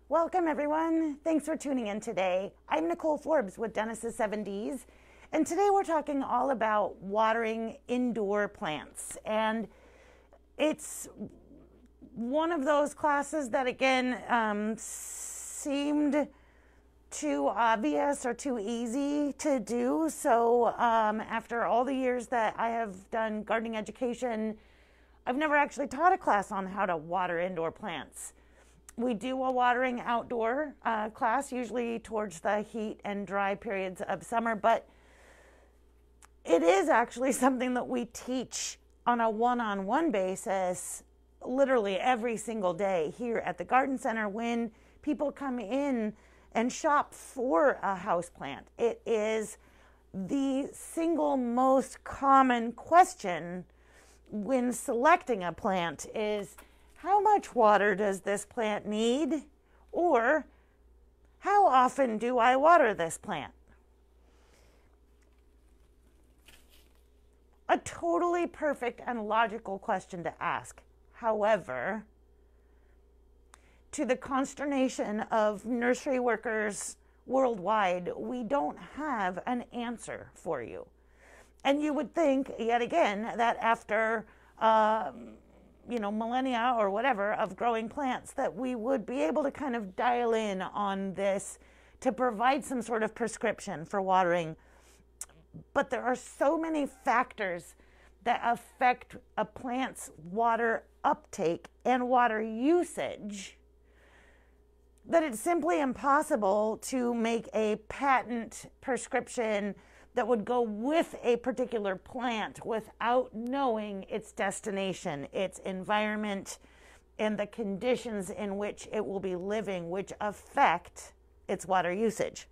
Welcome everyone. Thanks for tuning in today. I'm Nicole Forbes with Dennis's 7Ds, and today we're talking all about watering indoor plants. And it's one of those classes that again seemed too obvious or too easy to do. So after all the years that I have done gardening education, I've never actually taught a class on how to water indoor plants. We do a watering outdoor class, usually towards the heat and dry periods of summer, but it is actually something that we teach on a one-on-one basis literally every single day here at the garden center when people come in and shop for a houseplant. It is the single most common question when selecting a plant is, how much water does this plant need? Or how often do I water this plant? A totally perfect and logical question to ask. However, to the consternation of nursery workers worldwide, we don't have an answer for you. And you would think, yet again, that after millennia or whatever of growing plants, that we would be able to kind of dial in on this to provide some sort of prescription for watering. But there are so many factors that affect a plant's water uptake and water usage that it's simply impossible to make a patent prescription that would go with a particular plant without knowing its destination, its environment, and the conditions in which it will be living, which affect its water usage.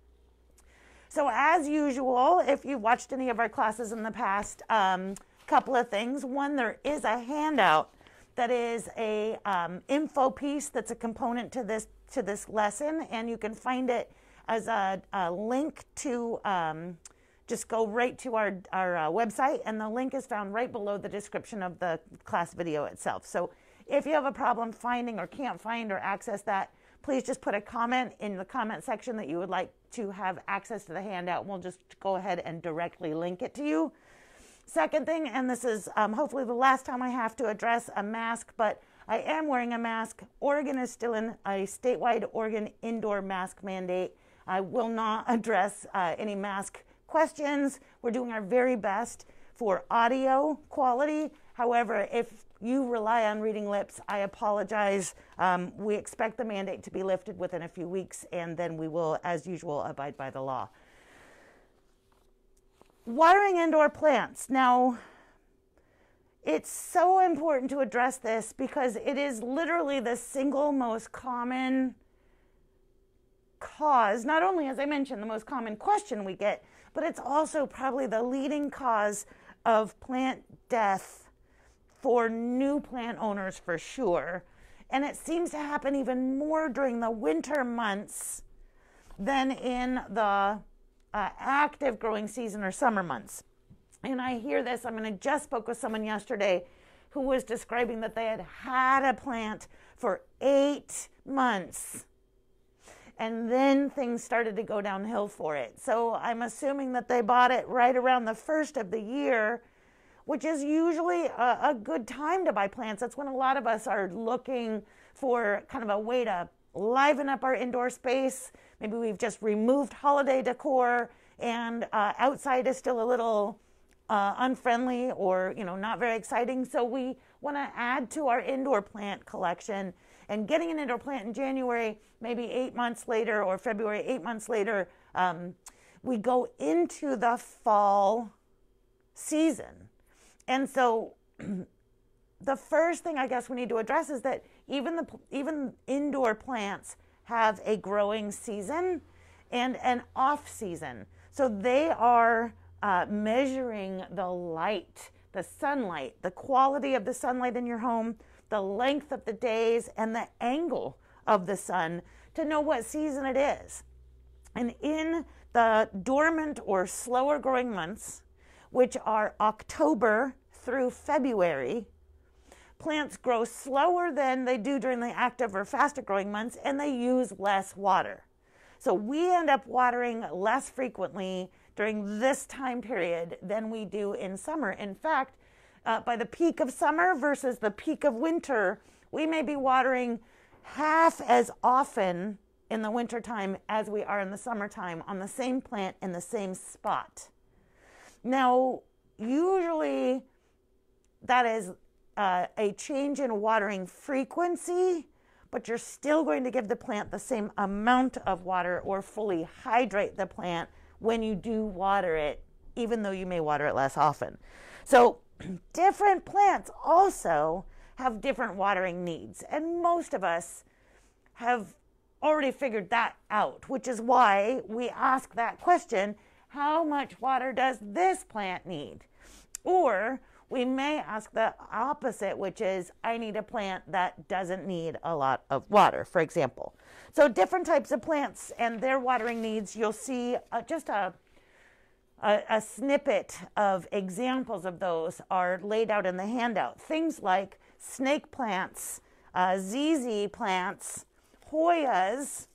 So as usual, if you've watched any of our classes in the past, couple of things. One, there is a handout that is a info piece that's a component to this lesson, and you can find it as a link to just go right to our website, and the link is found right below the description of the class video itself. So if you have a problem finding or can't find or access that, please just put a comment in the comment section that you would like to have access to the handout, and we'll just go ahead and directly link it to you. Second thing, and this is hopefully the last time I have to address a mask, but I am wearing a mask. Oregon is still in a statewide Oregon indoor mask mandate. I will not address any mask questions. We're doing our very best for audio quality. However, if you rely on reading lips, I apologize. We expect the mandate to be lifted within a few weeks, and then we will, as usual, abide by the law. Watering indoor plants. Now, it's so important to address this because it is literally the single most common cause, not only, as I mentioned, the most common question we get, but it's also probably the leading cause of plant death for new plant owners for sure. And it seems to happen even more during the winter months than in the active growing season or summer months. And I hear this, I'm going to just spoke with someone yesterday who was describing that they had a plant for 8 months. And then things started to go downhill for it. So I'm assuming that they bought it right around the first of the year, which is usually a good time to buy plants. That's when a lot of us are looking for kind of a way to liven up our indoor space. Maybe we've just removed holiday decor and outside is still a little unfriendly or not very exciting. So we want to add to our indoor plant collection. And getting an indoor plant in January, maybe 8 months later, or February, 8 months later, we go into the fall season. And so the first thing I guess we need to address is that even indoor plants have a growing season and an off season. So they are measuring the light, the sunlight, the quality of the sunlight in your home, the length of the days, and the angle of the sun to know what season it is. And in the dormant or slower growing months, which are October through February, plants grow slower than they do during the active or faster growing months, and they use less water. So we end up watering less frequently during this time period than we do in summer. In fact, by the peak of summer versus the peak of winter, we may be watering half as often in the wintertime as we are in the summertime on the same plant in the same spot. Now, usually that is a change in watering frequency, but you're still going to give the plant the same amount of water or fully hydrate the plant when you do water it, even though you may water it less often. So different plants also have different watering needs, and most of us have already figured that out, which is why we ask that question, how much water does this plant need? Or we may ask the opposite, which is, I need a plant that doesn't need a lot of water, for example. So different types of plants and their watering needs, you'll see just a snippet of examples of those are laid out in the handout. Things like snake plants, ZZ plants, Hoyas,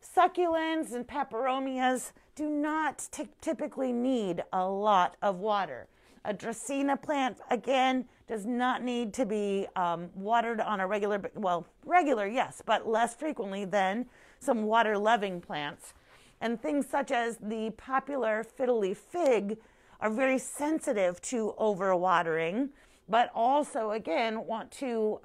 succulents, and peperomias do not typically need a lot of water. A Dracaena plant, again, does not need to be watered on a regular, yes, but less frequently than some water-loving plants. And things such as the popular fiddly fig are very sensitive to overwatering, but also, again, want to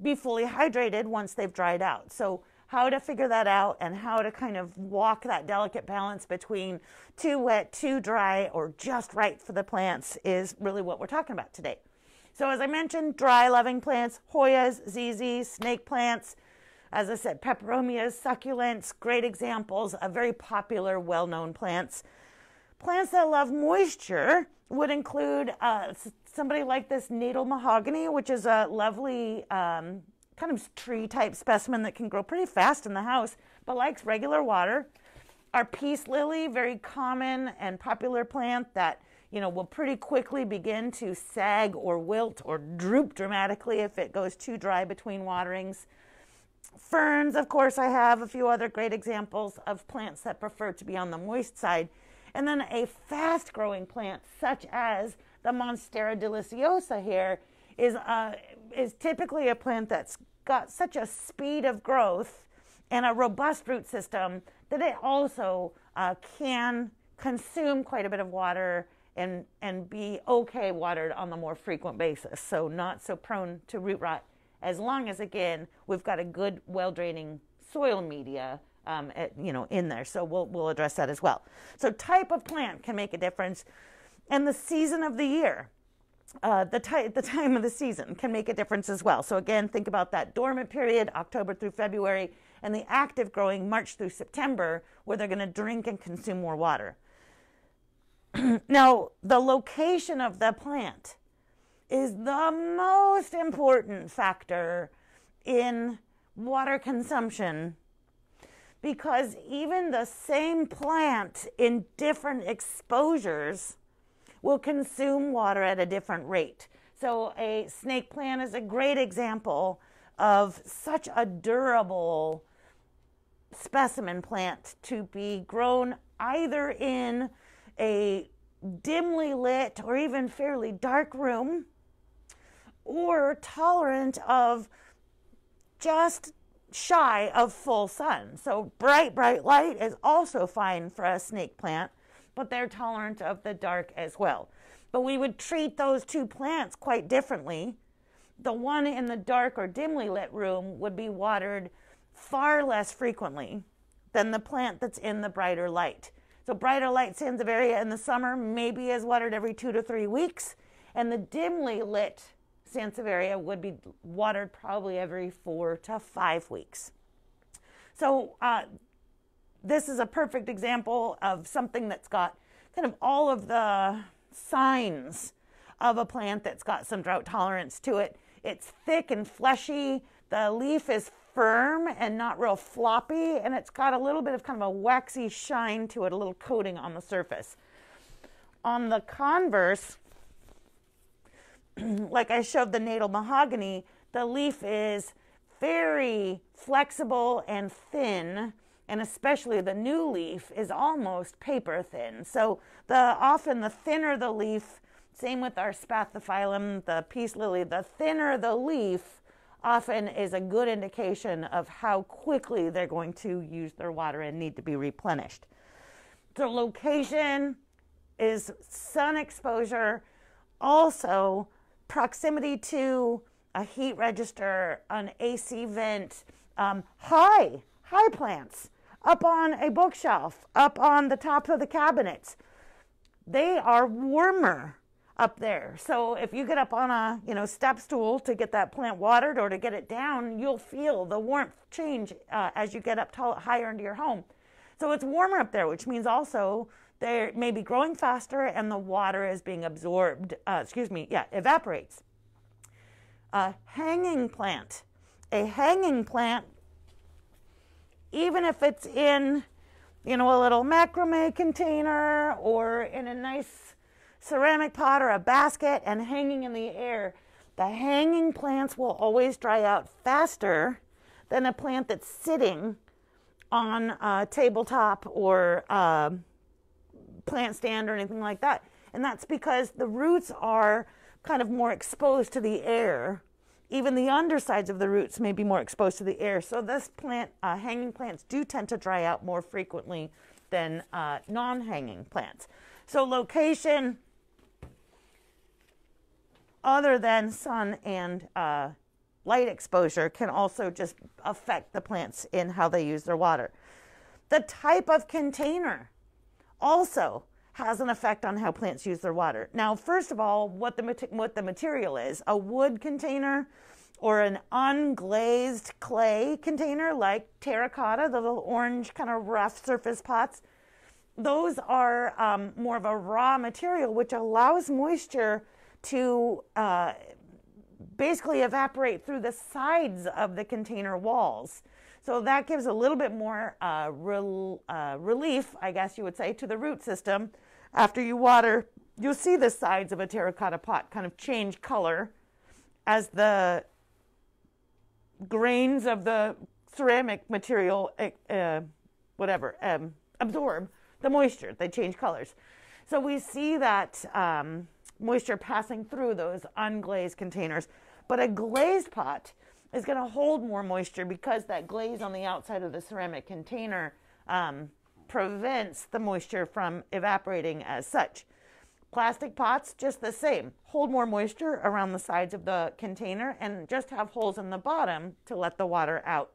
be fully hydrated once they've dried out. So how to figure that out and how to kind of walk that delicate balance between too wet, too dry, or just right for the plants is really what we're talking about today. So as I mentioned, dry loving plants, Hoyas, ZZ, snake plants, as I said, peperomias, succulents, great examples of very popular, well-known plants. Plants that love moisture would include somebody like this natal mahogany, which is a lovely kind of tree-type specimen that can grow pretty fast in the house, but likes regular water. Our peace lily, very common and popular plant that, will pretty quickly begin to sag or wilt or droop dramatically if it goes too dry between waterings. Ferns, of course, I have a few other great examples of plants that prefer to be on the moist side. And then a fast-growing plant, such as the Monstera deliciosa here, is typically a plant that's got such a speed of growth and a robust root system that it also can consume quite a bit of water and be okay watered on the more frequent basis. So not so prone to root rot, as long as, again, we've got a good, well-draining soil media in there. So we'll address that as well. So type of plant can make a difference, and the season of the year. The time of the season can make a difference as well. So again, think about that dormant period, October through February, and the active growing, March through September, where they're going to drink and consume more water. Now, the location of the plant is the most important factor in water consumption, because even the same plant in different exposures will consume water at a different rate. So a snake plant is a great example of such a durable specimen plant to be grown either in a dimly lit or even fairly dark room, or tolerant of just shy of full sun. So bright light is also fine for a snake plant, but they're tolerant of the dark as well. But we would treat those two plants quite differently. The one in the dark or dimly lit room would be watered far less frequently than the plant that's in the brighter light. So brighter light Sansevieria in the summer maybe is watered every 2 to 3 weeks, and the dimly lit Sansevieria would be watered probably every 4 to 5 weeks. So this is a perfect example of something that's got kind of all of the signs of a plant that's got some drought tolerance to it. It's thick and fleshy. The leaf is firm and not real floppy, and it's got a little bit of kind of a waxy shine to it, a little coating on the surface. On the converse, like I showed the natal mahogany, the leaf is very flexible and thin, and especially the new leaf is almost paper thin. So often the thinner the leaf, same with our spathiphyllum, the peace lily, the thinner the leaf often is a good indication of how quickly they're going to use their water and need to be replenished. So location is sun exposure, also proximity to a heat register, an AC vent, high plants up on a bookshelf, up on the tops of the cabinets. They are warmer up there. So if you get up on a step stool to get that plant watered or to get it down, you'll feel the warmth change as you get up higher into your home. So it's warmer up there, which means also they may be growing faster and the water is being absorbed, evaporates. Hanging plant. A hanging plant, even if it's in, a little macrame container or in a nice ceramic pot or a basket and hanging in the air, the hanging plants will always dry out faster than a plant that's sitting on a tabletop or a plant stand or anything like that. And that's because the roots are kind of more exposed to the air. Even the undersides of the roots may be more exposed to the air. So this plant, hanging plants do tend to dry out more frequently than non-hanging plants. So location, other than sun and light exposure, can also just affect the plants in how they use their water. The type of container also has an effect on how plants use their water. Now, first of all, what the material is. A wood container or an unglazed clay container like terracotta, the little orange kind of rough surface pots, those are more of a raw material, which allows moisture to basically evaporate through the sides of the container walls. So that gives a little bit more relief, I guess you would say, to the root system. After you water, you'll see the sides of a terracotta pot kind of change color as the grains of the ceramic material, absorb the moisture. They change colors. So we see that moisture passing through those unglazed containers. But a glazed pot is going to hold more moisture because that glaze on the outside of the ceramic container prevents the moisture from evaporating as such. Plastic pots, just the same, hold more moisture around the sides of the container and just have holes in the bottom to let the water out.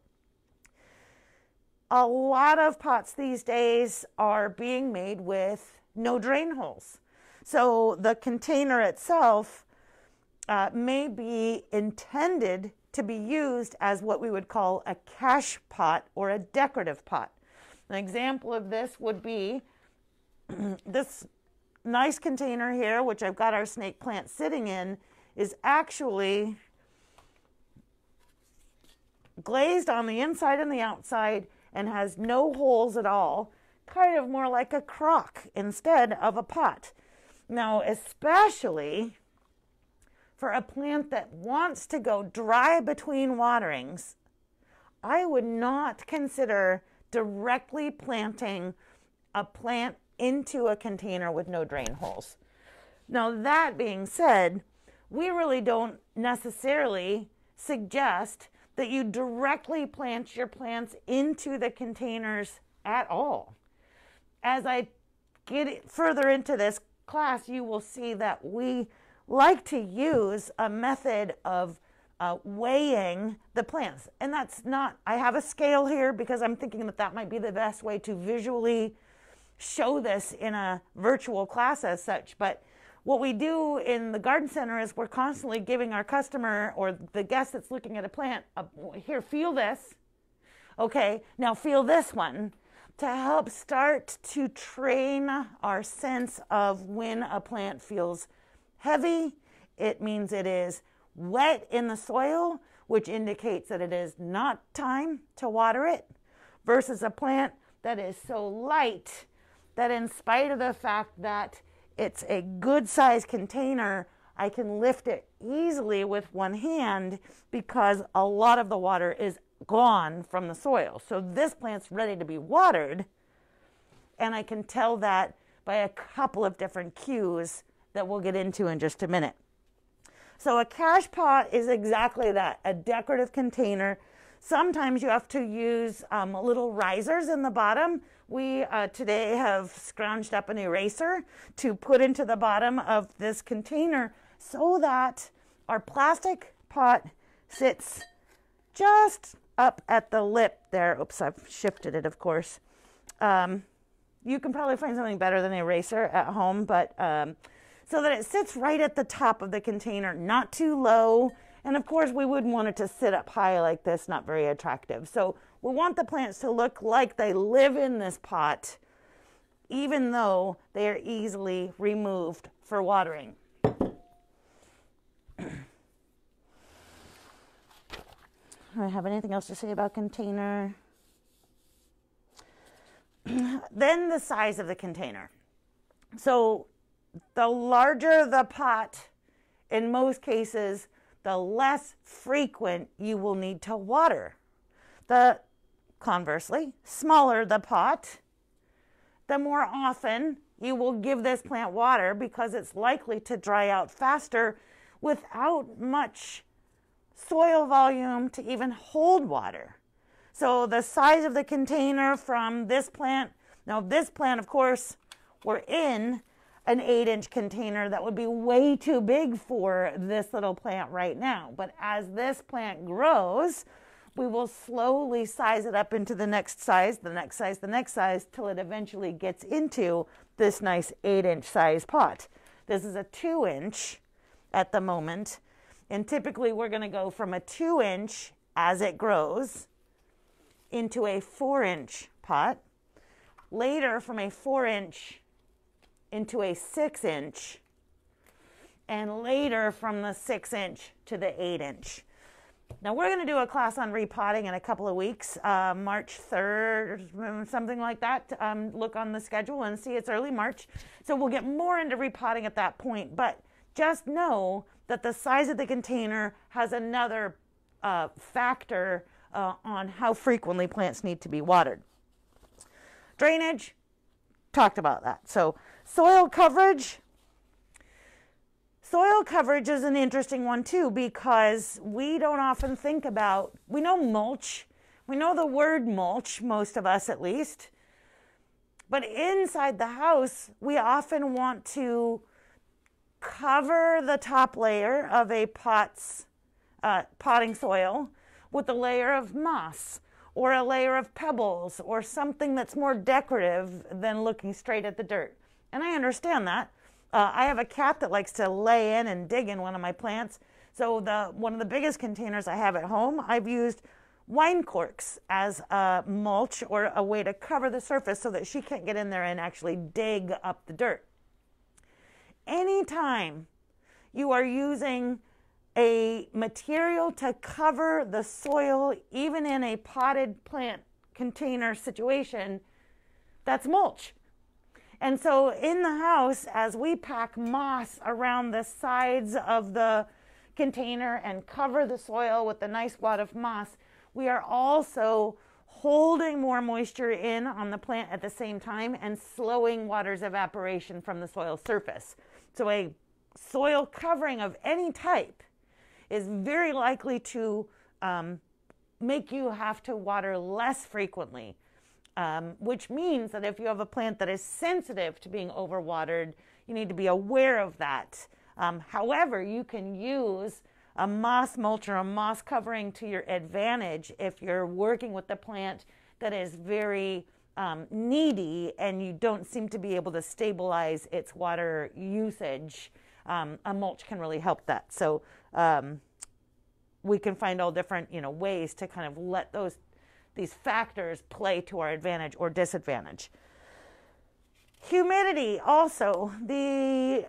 A lot of pots these days are being made with no drain holes. So the container itself may be intended to be used as what we would call a cache pot or a decorative pot. An example of this would be this nice container here, which I've got our snake plant sitting in, is actually glazed on the inside and the outside and has no holes at all, kind of more like a crock instead of a pot. Now, especially for a plant that wants to go dry between waterings, I would not consider directly planting a plant into a container with no drain holes. Now, that being said, we really don't necessarily suggest that you directly plant your plants into the containers at all. As I get further into this class, you will see that we like to use a method of weighing the plants. And that's not, I have a scale here because I'm thinking that might be the best way to visually show this in a virtual class as such. But what we do in the garden center is we're constantly giving our customer or the guest that's looking at a plant, here, feel this. Okay, now feel this one, to help start to train our sense of when a plant feels heavy. It means it is wet in the soil, which indicates that it is not time to water it, versus a plant that is so light that in spite of the fact that it's a good sized container, I can lift it easily with one hand because a lot of the water is gone from the soil. So this plant's ready to be watered, and I can tell that by a couple of different cues that we'll get into in just a minute. So a cache pot is exactly that, a decorative container. Sometimes you have to use little risers in the bottom. We today have scrounged up an eraser to put into the bottom of this container so that our plastic pot sits just up at the lip there. Oops, I've shifted it, of course. You can probably find something better than an eraser at home, but so that it sits right at the top of the container, not too low. And of course, we wouldn't want it to sit up high like this, not very attractive. So we want the plants to look like they live in this pot, even though they are easily removed for watering. Do I have anything else to say about container? Then the size of the container. So the larger the pot, in most cases, the less frequent you will need to water. Conversely, smaller the pot, the more often you will give this plant water because it's likely to dry out faster without much soil volume to even hold water. So the size of the container from this plant, now this plant, of course, we're in an 8-inch container that would be way too big for this little plant right now. But as this plant grows, we will slowly size it up into the next size, the next size, the next size, till it eventually gets into this nice 8-inch size pot. This is a 2-inch at the moment. And typically we're going to go from a 2-inch as it grows into a 4-inch pot. Later from a 4-inch into a 6-inch. And later from the 6-inch to the 8-inch. Now we're going to do a class on repotting in a couple of weeks, March 3rd, something like that. Look on the schedule and see it's early March. So we'll get more into repotting at that point. But just know that the size of the container has another factor on how frequently plants need to be watered. Drainage, talked about that. So soil coverage. Soil coverage is an interesting one too because we don't often think about, we know mulch, we know the word mulch, most of us at least, but inside the house we often want to cover the top layer of a potting soil with a layer of moss or a layer of pebbles or something that's more decorative than looking straight at the dirt. And I understand that. I have a cat that likes to lay in and dig in one of my plants. So one of the biggest containers I have at home, I've used wine corks as a mulch or a way to cover the surface so that she can't get in there and actually dig up the dirt. Anytime you are using a material to cover the soil, even in a potted plant container situation, that's mulch. And so in the house, as we pack moss around the sides of the container and cover the soil with a nice wad of moss, we are also holding more moisture in on the plant at the same time and slowing water's evaporation from the soil surface. So a soil covering of any type is very likely to make you have to water less frequently. Which means that if you have a plant that is sensitive to being overwatered, you need to be aware of that. However, you can use a moss mulch or a moss covering to your advantage if you're working with a plant that is very needy and you don't seem to be able to stabilize its water usage. A mulch can really help that. So we can find all different ways to kind of let these factors play to our advantage or disadvantage. Humidity also,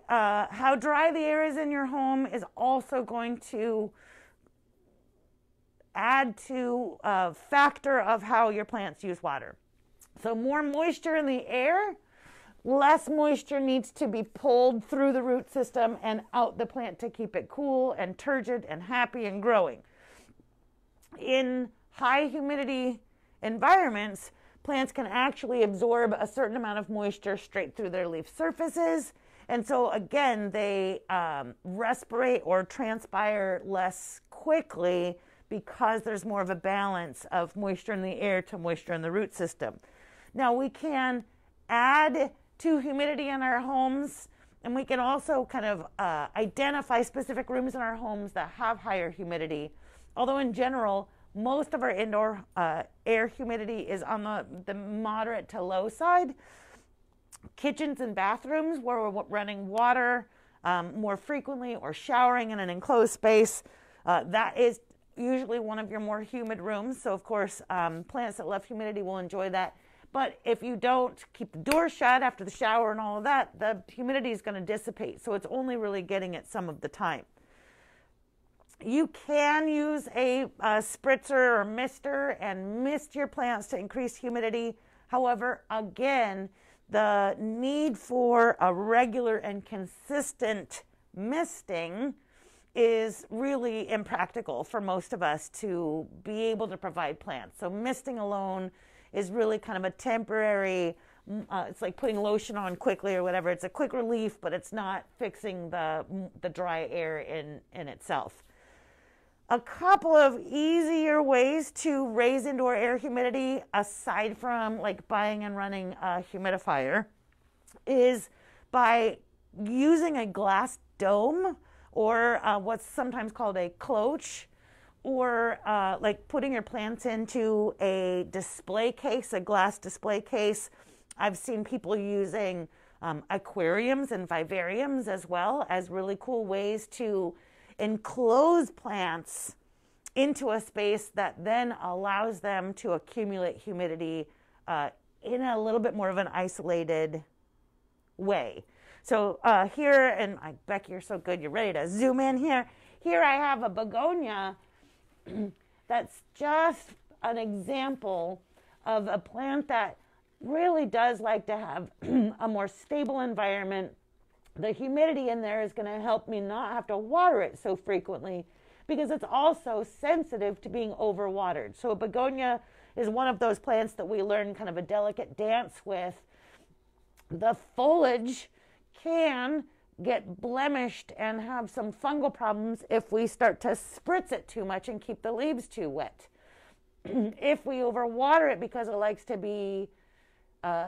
how dry the air is in your home is also going to add to a factor of how your plants use water. So more moisture in the air less moisture needs to be pulled through the root system and out the plant to keep it cool and turgid and happy and growing. In high humidity environments, plants can actually absorb a certain amount of moisture straight through their leaf surfaces. And so again, they respirate or transpire less quickly because there's more of a balance of moisture in the air to moisture in the root system. Now we can add to humidity in our homes, and we can also kind of identify specific rooms in our homes that have higher humidity. Although in general, most of our indoor air humidity is on the moderate to low side. Kitchens and bathrooms where we're running water more frequently or showering in an enclosed space, that is usually one of your more humid rooms. So of course, plants that love humidity will enjoy that. But if you don't keep the door shut after the shower and all of that, the humidity is going to dissipate. So it's only really getting it some of the time. You can use a spritzer or mister and mist your plants to increase humidity. However, again, the need for a regular and consistent misting is really impractical for most of us to be able to provide plants. So misting alone is really kind of a temporary, it's like putting lotion on quickly or whatever. It's a quick relief, but it's not fixing the dry air in itself. A couple of easier ways to raise indoor air humidity, aside from like buying and running a humidifier, is by using a glass dome or what's sometimes called a cloche, or like putting your plants into a display case, a glass display case. I've seen people using aquariums and vivariums as well as really cool ways to enclose plants into a space that then allows them to accumulate humidity in a little bit more of an isolated way. So here, and Becky, you're so good, you're ready to zoom in here. Here I have a begonia that's just an example of a plant that really does like to have a more stable environment. The humidity in there is going to help me not have to water it so frequently because it's also sensitive to being overwatered. So a begonia is one of those plants that we learn kind of a delicate dance with. The foliage can get blemished and have some fungal problems if we start to spritz it too much and keep the leaves too wet. If we overwater it because it likes to be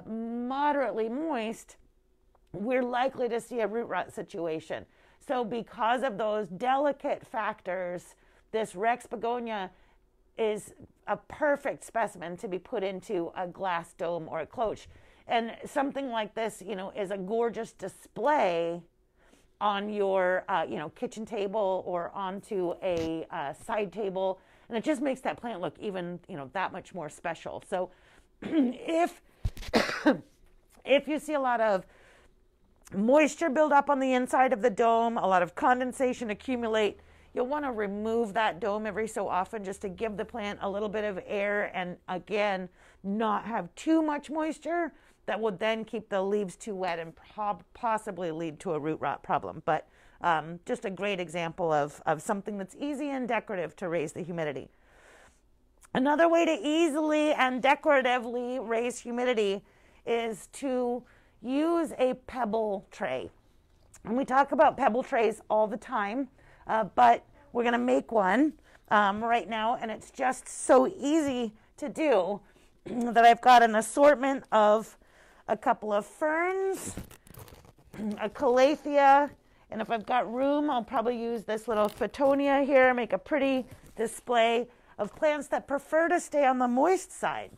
moderately moist, we're likely to see a root rot situation. So because of those delicate factors, this Rex begonia is a perfect specimen to be put into a glass dome or a cloche. And something like this, you know, is a gorgeous display on your, kitchen table or onto a side table. And it just makes that plant look even, that much more special. So if you see a lot of moisture build up on the inside of the dome, a lot of condensation accumulate, you'll want to remove that dome every so often just to give the plant a little bit of air and, again, not have too much moisture that would then keep the leaves too wet and possibly lead to a root rot problem. But just a great example of something that's easy and decorative to raise the humidity. Another way to easily and decoratively raise humidity is to use a pebble tray. And we talk about pebble trays all the time, but we're going to make one right now, and it's just so easy to do that I've got an assortment of a couple of ferns, a calathea, and if I've got room, I'll probably use this little Photonia here, make a pretty display of plants that prefer to stay on the moist side.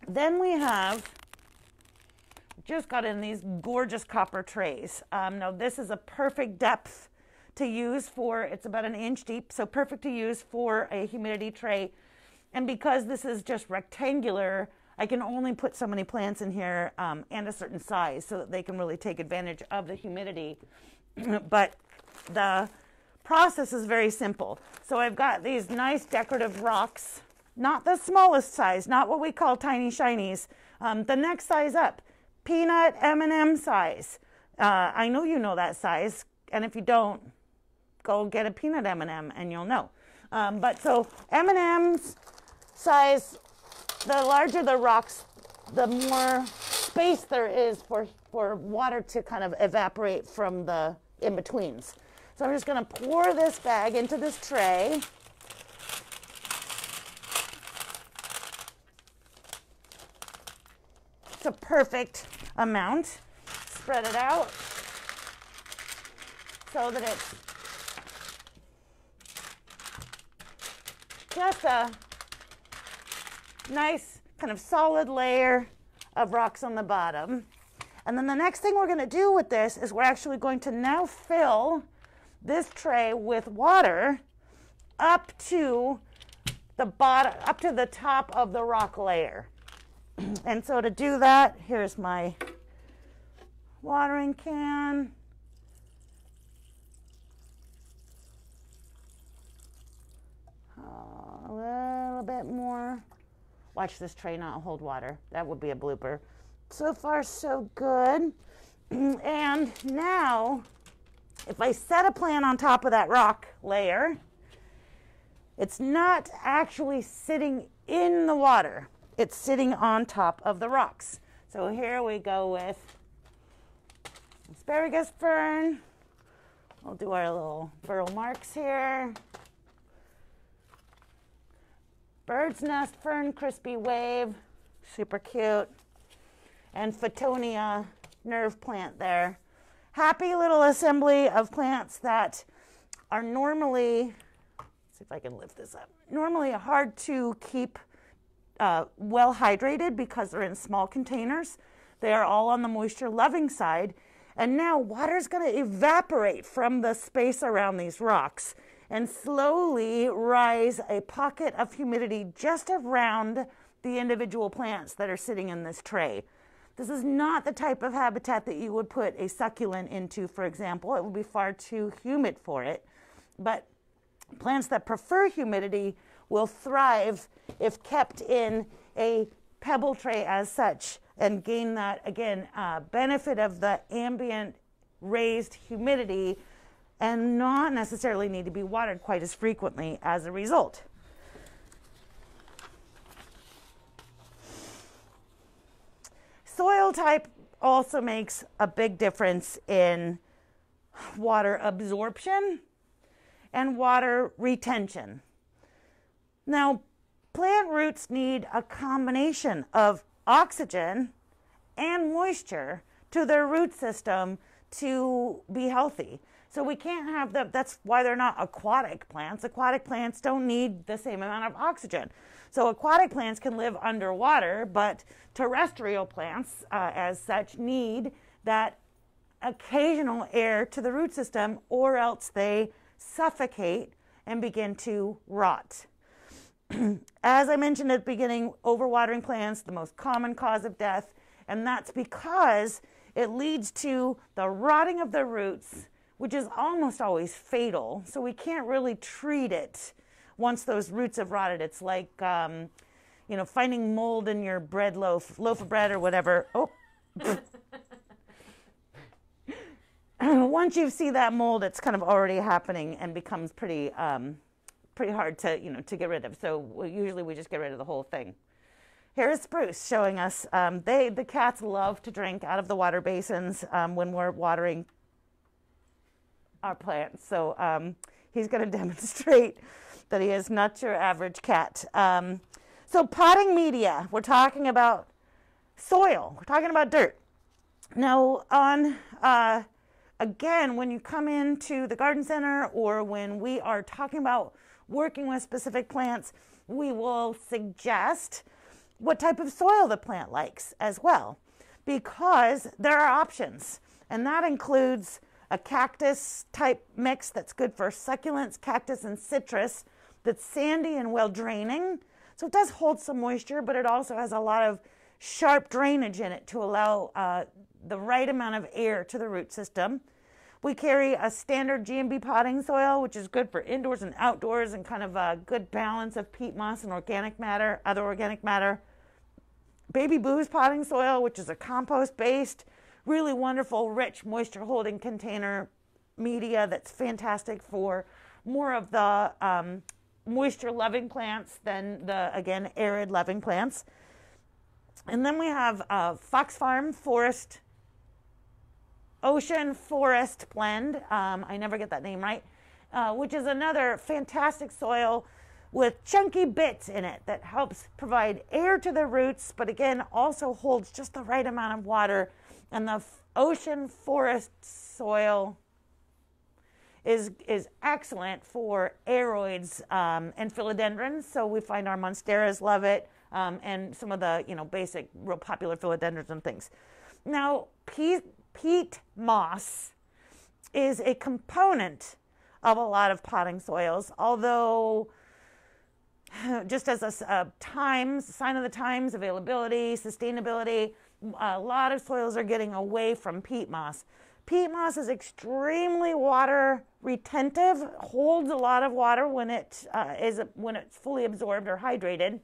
Then we have just got in these gorgeous copper trays. Now this is a perfect depth to use for, it's about 1 inch deep, so perfect to use for a humidity tray. And because this is just rectangular, I can only put so many plants in here and a certain size so that they can really take advantage of the humidity. But the process is very simple. So I've got these nice decorative rocks, not the smallest size, not what we call tiny shinies, the next size up. peanut M&M size. I know you know that size, and if you don't, go get a peanut M&M and you'll know. But so M&M's size, the larger the rocks, the more space there is for water to kind of evaporate from the in-betweens. So I'm just going to pour this bag into this tray. It's a perfect amount. Spread it out so that it's just a nice kind of solid layer of rocks on the bottom. And then the next thing we're going to do with this is we're actually going to now fill this tray with water up to the bottom, up to the top of the rock layer. And so to do that, here's my watering can. A little bit more. Watch this tray not hold water. That would be a blooper. So far, so good. And now, if I set a plant on top of that rock layer, it's not actually sitting in the water. It's sitting on top of the rocks. So here we go with asparagus fern. We'll do our little burl marks here. Bird's nest fern, crispy wave, super cute. And Photonia nerve plant there. Happy little assembly of plants that are normally, let's see if I can lift this up, normally hard to keep well hydrated because they're in small containers. They are all on the moisture loving side. And now water is going to evaporate from the space around these rocks and slowly rise a pocket of humidity just around the individual plants that are sitting in this tray. This is not the type of habitat that you would put a succulent into, for example. It would be far too humid for it. But plants that prefer humidity will thrive if kept in a pebble tray as such and gain that, again, benefit of the ambient raised humidity and not necessarily need to be watered quite as frequently as a result. Soil type also makes a big difference in water absorption and water retention. Now, plant roots need a combination of oxygen and moisture to their root system to be healthy. So we can't have that's why they're not aquatic plants. Aquatic plants don't need the same amount of oxygen. So aquatic plants can live underwater, but terrestrial plants, as such, need that occasional air to the root system, or else they suffocate and begin to rot. As I mentioned at the beginning, overwatering plants, the most common cause of death, and that's because it leads to the rotting of the roots, which is almost always fatal. So we can't really treat it once those roots have rotted. It's like, finding mold in your bread loaf of bread or whatever. Oh. Once you see that mold, it's kind of already happening and becomes pretty hard to get rid of. So usually we just get rid of the whole thing. Here's Spruce showing us, the cats love to drink out of the water basins when we're watering our plants. So he's going to demonstrate that he is not your average cat. So potting media, we're talking about soil, we're talking about dirt. Now again, when you come into the garden center or when we are talking about working with specific plants, we will suggest what type of soil the plant likes as well, because there are options, and that includes a cactus type mix that's good for succulents, cactus, and citrus, that's sandy and well draining. So it does hold some moisture, but it also has a lot of sharp drainage in it to allow the right amount of air to the root system. We carry a standard GMB potting soil, which is good for indoors and outdoors, and kind of a good balance of peat moss and organic matter, other organic matter. Baby Boo's potting soil, which is a compost-based, really wonderful, rich, moisture-holding container media that's fantastic for more of the moisture-loving plants than the, again, arid-loving plants. And then we have Fox Farm Forest, Ocean Forest Blend. I never get that name right, which is another fantastic soil with chunky bits in it that helps provide air to the roots, but again, also holds just the right amount of water. And the Ocean Forest soil is excellent for aroids and philodendrons. So we find our monsteras love it, and some of the basic, real popular philodendrons and things. Now, peat moss is a component of a lot of potting soils, although just as a sign of the times, availability, sustainability, a lot of soils are getting away from peat moss. Peat moss is extremely water retentive, holds a lot of water when it's fully absorbed or hydrated,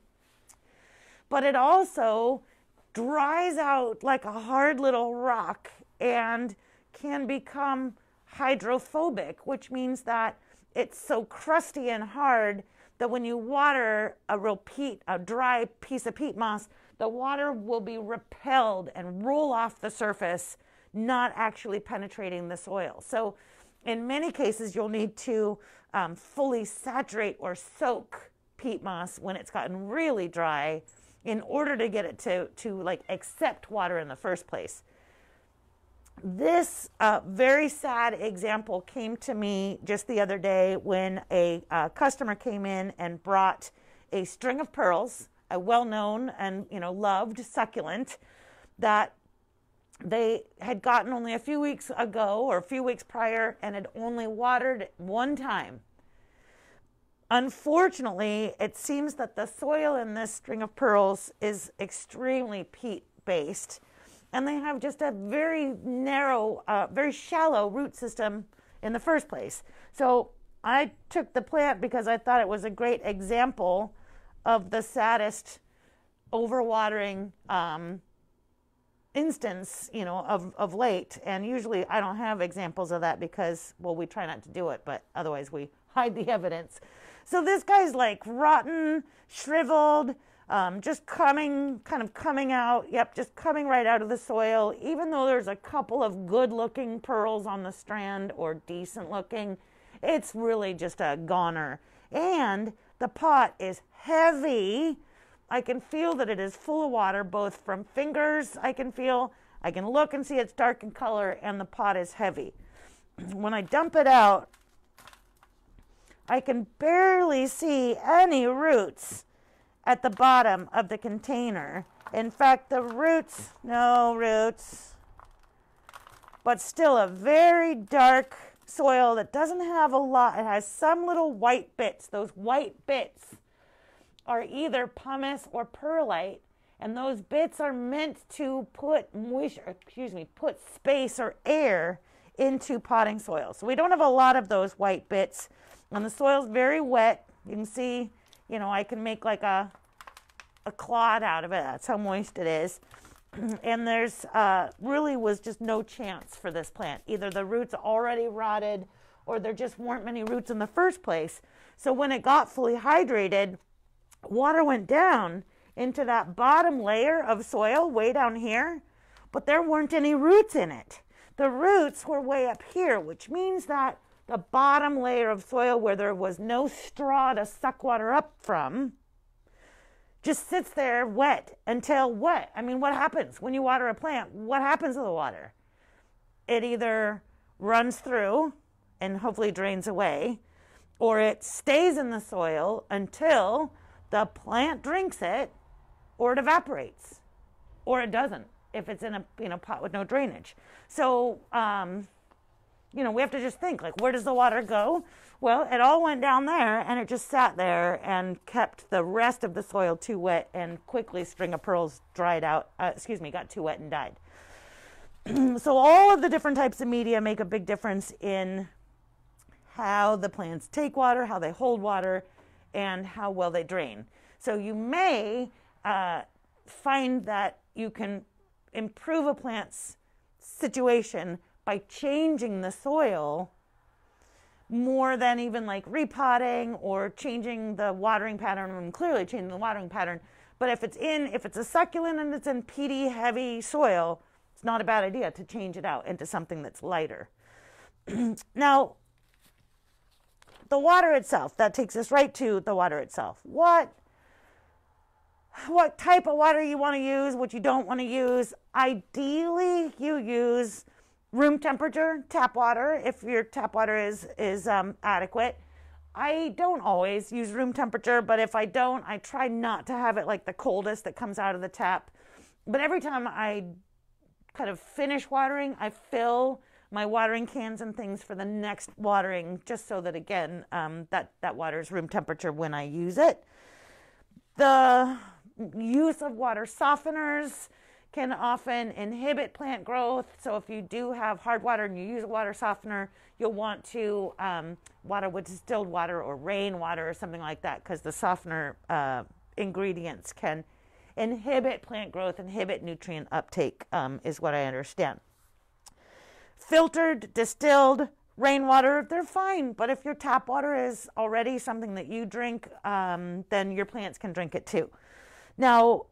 but it also dries out like a hard little rock and can become hydrophobic, which means that it's so crusty and hard that when you water a dry piece of peat moss, the water will be repelled and roll off the surface, not actually penetrating the soil. So in many cases, you'll need to fully saturate or soak peat moss when it's gotten really dry in order to get it to like accept water in the first place. This very sad example came to me just the other day when a customer came in and brought a string of pearls, a well-known and loved succulent that they had gotten only a few weeks ago or a few weeks prior and had only watered one time. Unfortunately, it seems that the soil in this string of pearls is extremely peat-based, and they have just a very narrow, very shallow root system in the first place. So I took the plant because I thought it was a great example of the saddest overwatering instance, of late. And usually I don't have examples of that because, well, we try not to do it, but otherwise we hide the evidence. So this guy's like rotten, shriveled, just coming out. Yep, just coming right out of the soil. Even though there's a couple of good-looking pearls on the strand or decent-looking, it's really just a goner. And the pot is heavy. I can feel that it is full of water, both from fingers. I can look and see it's dark in color, and the pot is heavy. When I dump it out, I can barely see any roots at the bottom of the container. In fact, no roots, but still a very dark soil that doesn't have a lot. It has some little white bits. Those white bits are either pumice or perlite, and those bits are meant to put put space or air into potting soil. So we don't have a lot of those white bits, and the soil's very wet. You can see, I can make like a clod out of it. That's how moist it is. And there's really was just no chance for this plant. Either the roots already rotted or there just weren't many roots in the first place. So when it got fully hydrated, water went down into that bottom layer of soil way down here, but there weren't any roots in it. The roots were way up here, which means that the bottom layer of soil where there was no straw to suck water up from just sits there wet until what? I mean, what happens when you water a plant? What happens to the water? It either runs through and hopefully drains away, or it stays in the soil until the plant drinks it, or it evaporates, or it doesn't if it's in a pot with no drainage. So, we have to just think, like, where does the water go? Well, it all went down there, and it just sat there and kept the rest of the soil too wet, and quickly string of pearls got too wet and died. So all of the different types of media make a big difference in how the plants take water, how they hold water, and how well they drain. So you may find that you can improve a plant's situation by changing the soil more than even like repotting or changing the watering pattern, and clearly changing the watering pattern. But if it's a succulent and it's in peaty, heavy soil, it's not a bad idea to change it out into something that's lighter. Now, the water itself, that takes us right to the water itself. What type of water you want to use, what you don't want to use. Ideally, you use room temperature tap water if your tap water is adequate. I don't always use room temperature, but if I don't, I try not to have it like the coldest that comes out of the tap. But every time I kind of finish watering, I fill my watering cans and things for the next watering, just so that, again, that water is room temperature when I use it. The use of water softeners can often inhibit plant growth. So if you do have hard water and you use a water softener, you'll want to water with distilled water or rainwater or something like that, because the softener ingredients can inhibit plant growth, inhibit nutrient uptake, is what I understand. Filtered, distilled rainwater, they're fine. But if your tap water is already something that you drink, then your plants can drink it too. Now,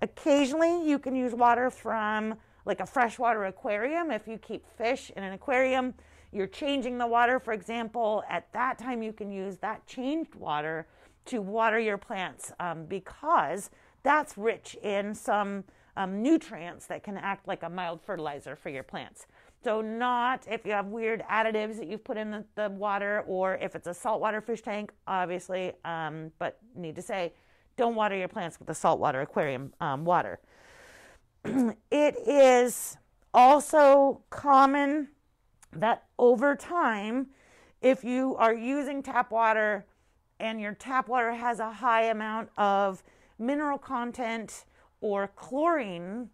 occasionally you can use water from like a freshwater aquarium. If you keep fish in an aquarium, you're changing the water, for example. At that time, you can use that changed water to water your plants, because that's rich in some nutrients that can act like a mild fertilizer for your plants. So not if you have weird additives that you've put in the water, or if it's a saltwater fish tank, obviously, but need to say, don't water your plants with the saltwater aquarium water. It is also common that over time, if you are using tap water and your tap water has a high amount of mineral content or chlorine,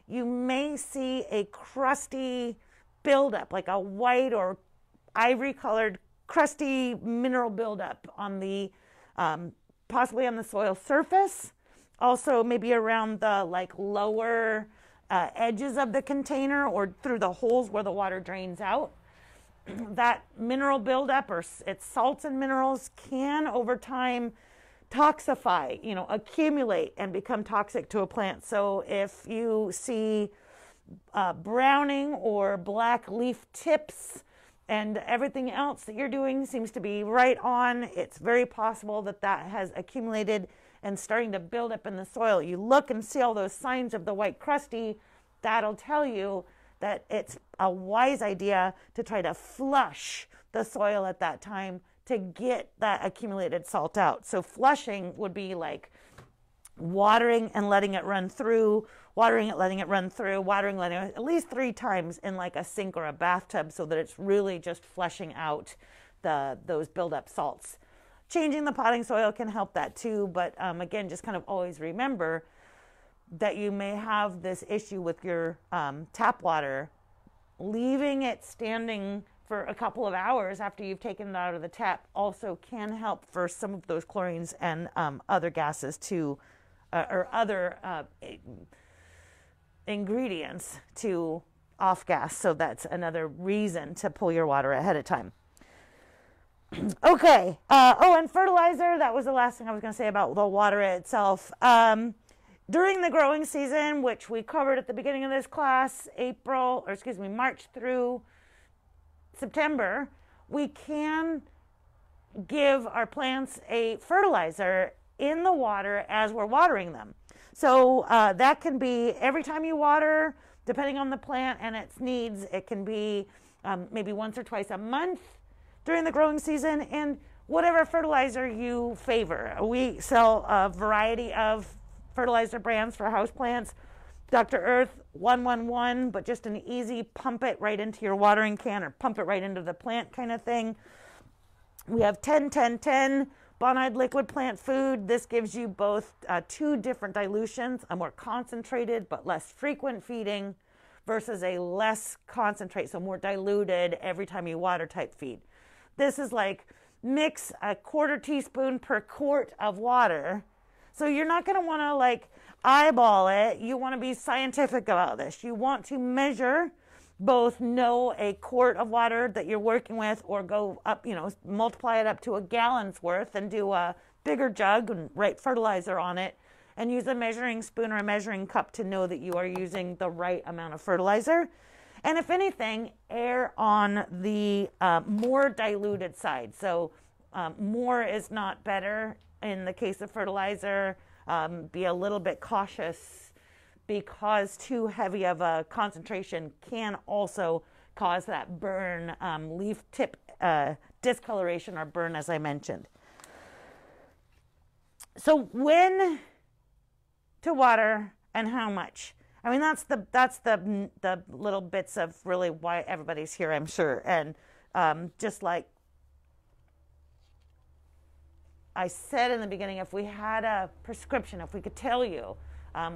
you may see a crusty buildup, like a white or ivory colored crusty mineral buildup on the possibly on the soil surface, also maybe around the like lower edges of the container or through the holes where the water drains out. That mineral buildup, or its salts and minerals, can over time toxify, accumulate and become toxic to a plant. So if you see browning or black leaf tips and everything else that you're doing seems to be right on, it's very possible that that has accumulated and starting to build up in the soil. You look and see all those signs of the white crusty, that'll tell you that it's a wise idea to try to flush the soil at that time to get that accumulated salt out. So flushing would be like watering and letting it run through, watering it, letting it run through, watering, letting it, at least 3 times in like a sink or a bathtub, so that it's really just flushing out those buildup salts. Changing the potting soil can help that too, but again, just kind of always remember that you may have this issue with your tap water. Leaving it standing for a couple of hours after you've taken it out of the tap also can help for some of those chlorines and other gases to, or other ingredients to off gas. So that's another reason to pull your water ahead of time. Okay. And fertilizer, that was the last thing I was going to say about the water itself. During the growing season, which we covered at the beginning of this class, March through September, we can give our plants a fertilizer in the water as we're watering them. So that can be every time you water, depending on the plant and its needs. It can be maybe once or twice a month during the growing season, and whatever fertilizer you favor. We sell a variety of fertilizer brands for houseplants. Dr. Earth 111, but just an easy pump it right into your watering can or pump it right into the plant kind of thing. We have 10-10-10 Bonide liquid plant food. This gives you both 2 different dilutions, a more concentrated but less frequent feeding versus a less concentrate, so more diluted every time you water type feed. This is like mix a 1/4 teaspoon per quart of water. So you're not going to want to like eyeball it. You want to be scientific about this. You want to measure, both know a quart of water that you're working with, or go up, multiply it up to a gallon's worth and do a bigger jug and write fertilizer on it, and use a measuring spoon or a measuring cup to know that you are using the right amount of fertilizer. And if anything, err on the more diluted side. So more is not better in the case of fertilizer. Be a little bit cautious, because too heavy of a concentration can also cause that burn, leaf tip discoloration or burn, as I mentioned. So when to water and how much? I mean, that's the little bits of really why everybody's here, I'm sure. And just like I said in the beginning, if we had a prescription, if we could tell you,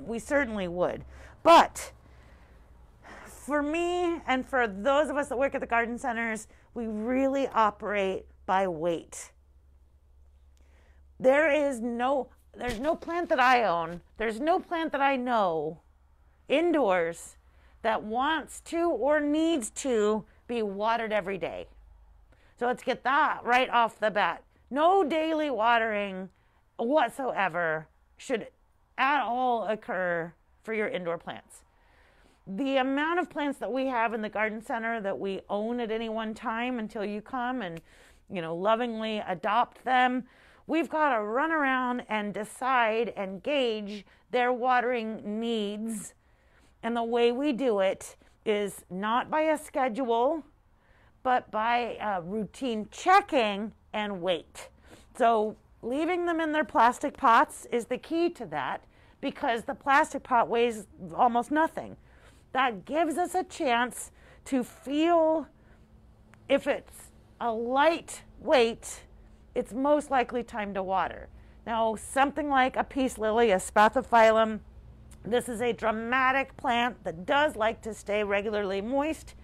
we certainly would. But for me and for those of us that work at the garden centers, we really operate by weight. There's no plant that I own, there's no plant that I know indoors that wants to or needs to be watered every day. So let's get that right off the bat. No daily watering whatsoever should at all occur for your indoor plants. The amount of plants that we have in the garden center that we own at any one time until you come and, lovingly adopt them, we've got to run around and decide and gauge their watering needs. And the way we do it is not by a schedule, but by routine checking and weight. So leaving them in their plastic pots is the key to that, because the plastic pot weighs almost nothing. That gives us a chance to feel if it's a light weight, it's most likely time to water. Now, something like a peace lily, a spathiphyllum, this is a dramatic plant that does like to stay regularly moist.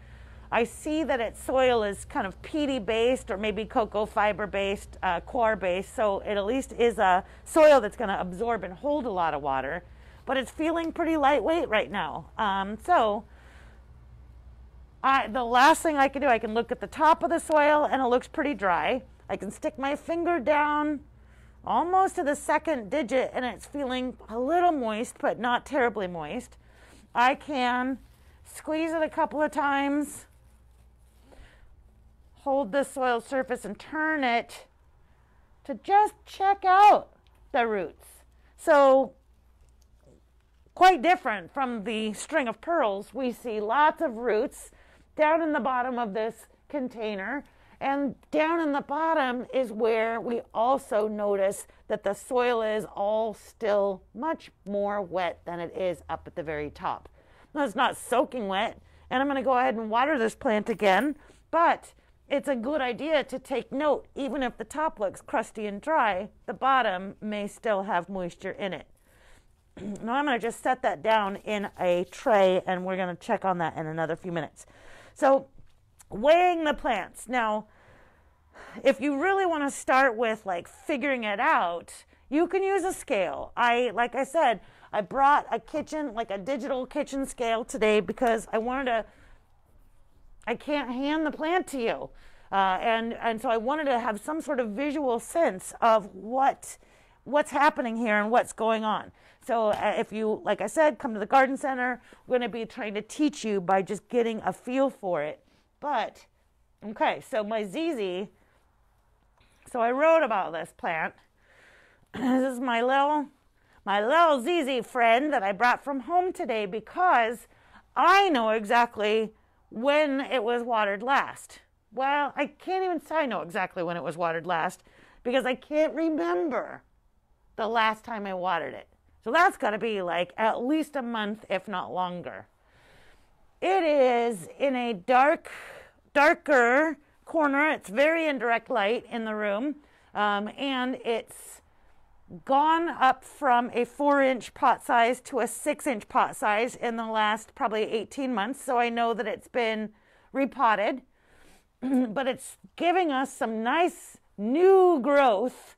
I see that its soil is kind of peaty based or maybe cocoa fiber based, coir based, so it at least is a soil that's going to absorb and hold a lot of water, but it's feeling pretty lightweight right now. The last thing I can do, I can look at the top of the soil and it looks pretty dry. I can stick my finger down almost to the second digit and it's feeling a little moist, but not terribly moist. I can squeeze it a couple of times, hold the soil surface and turn it to just check out the roots. So quite different from the string of pearls, we see lots of roots down in the bottom of this container. And down in the bottom is where we also notice that the soil is all still much more wet than it is up at the very top. Now, it's not soaking wet, and I'm going to go ahead and water this plant again, but it's a good idea to take note. Even if the top looks crusty and dry, the bottom may still have moisture in it. Now I'm going to just set that down in a tray, and we're going to check on that in another few minutes. So weighing the plants. Now, if you really want to start with like figuring it out, you can use a scale. Like I said, I brought a digital kitchen scale today because I can't hand the plant to you. And so I wanted to have some sort of visual sense of what's happening here and what's going on. So if you, like I said, come to the garden center, we're going to be trying to teach you by just getting a feel for it. But, okay, so my ZZ, so I wrote about this plant. This is my little ZZ friend that I brought from home today because I know exactly when it was watered last. Well, I can't even say I know exactly when it was watered last because I can't remember the last time I watered it. So that's got to be like at least a month, if not longer. It is in a darker corner. It's very indirect light in the room. And it's gone up from a 4-inch pot size to a 6-inch pot size in the last probably 18 months. So I know that it's been repotted, but it's giving us some nice new growth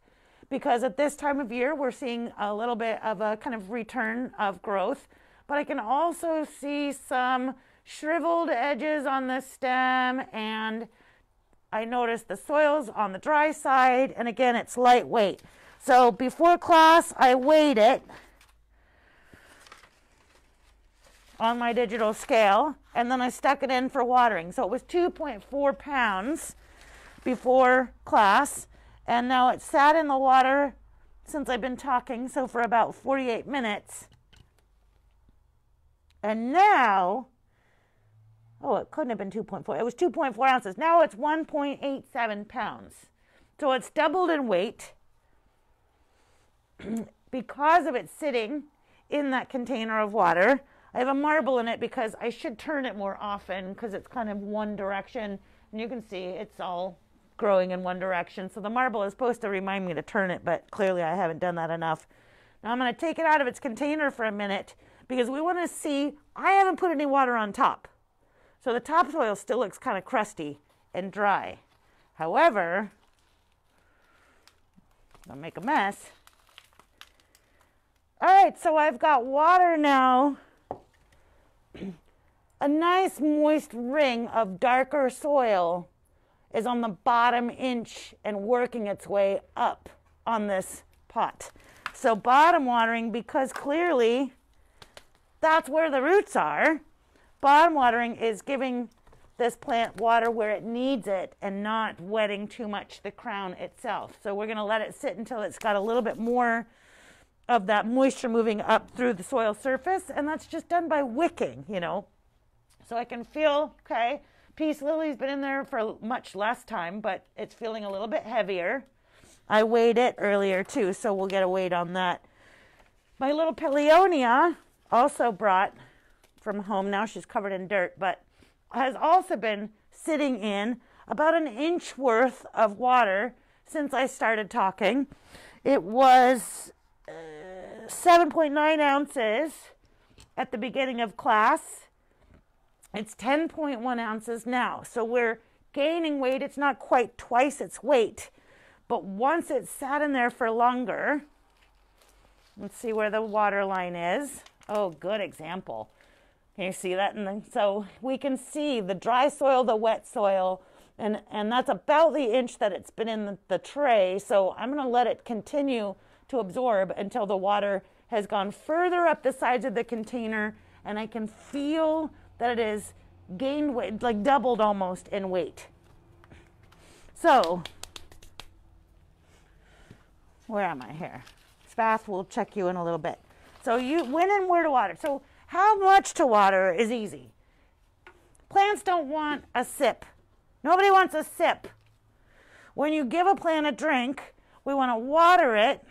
because at this time of year, we're seeing a little bit of a kind of return of growth. But I can also see some shriveled edges on the stem, and I noticed the soil's on the dry side, and again, it's lightweight. So before class, I weighed it on my digital scale, and then I stuck it in for watering. So it was 2.4 pounds before class, and now it's sat in the water since I've been talking, so for about 48 minutes. And now, oh, it couldn't have been 2.4. It was 2.4 ounces. Now it's 1.87 pounds. So it's doubled in weight because of it sitting in that container of water. I have a marble in it because I should turn it more often because it's kind of one direction. And you can see it's all growing in one direction. So the marble is supposed to remind me to turn it, but clearly I haven't done that enough. Now I'm going to take it out of its container for a minute because we want to see, I haven't put any water on top. So the topsoil still looks kind of crusty and dry. However, I'll make a mess. All right, so I've got water now. A nice moist ring of darker soil is on the bottom inch and working its way up on this pot. So bottom watering, because clearly that's where the roots are. Bottom watering is giving this plant water where it needs it and not wetting too much the crown itself. So we're going to let it sit until it's got a little bit more of that moisture moving up through the soil surface, and that's just done by wicking, you know. So I can feel, okay, Peace Lily's been in there for much less time, but it's feeling a little bit heavier. I weighed it earlier too, so we'll get a weight on that. My little Paleonia, also brought from home, now she's covered in dirt, but has also been sitting in about an inch worth of water since I started talking. It was 7.9 ounces at the beginning of class. It's 10.1 ounces now. So we're gaining weight. It's not quite twice its weight, but once it's sat in there for longer, let's see where the water line is. Oh, good example. Can you see that? So we can see the dry soil, the wet soil, and that's about the inch that it's been in the tray. So I'm going to let it continue to absorb until the water has gone further up the sides of the container, and I can feel that it is gained weight, like doubled almost in weight. So, where am I here? Spath, we'll check you in a little bit. So when and where to water. So how much to water is easy. Plants don't want a sip. Nobody wants a sip. When you give a plant a drink, we want to water it